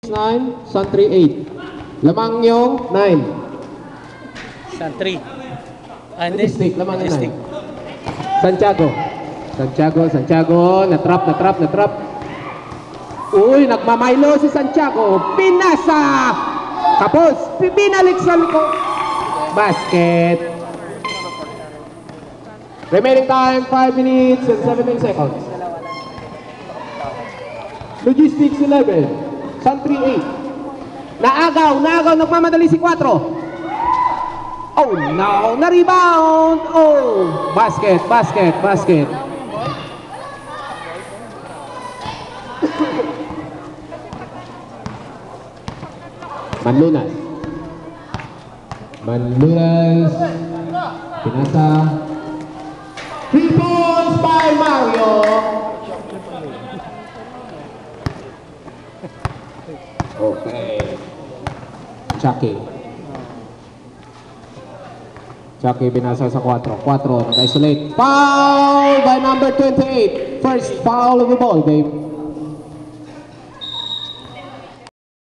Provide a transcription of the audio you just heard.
9, Santri 8. Lamang yung 9. Santri. Ah, hindi. Stick, lamang yung Stick. 9. Santiago. Natrap. Uy, nagmamaylo si Santiago. Pinasa! Tapos, binalik sa likod. Basket. Remaining time, 5 minutes and 17 seconds. Logistics 11. Santri 8. Naagaw, nagmamadali si 4. Oh no, na-rebound. Oh, basket. Manlunas. Pinasa. 3 points by Mario. Okay. Chucky binasa sa 4. 4, nag-isolate. Foul by number 28. First foul of the ball game.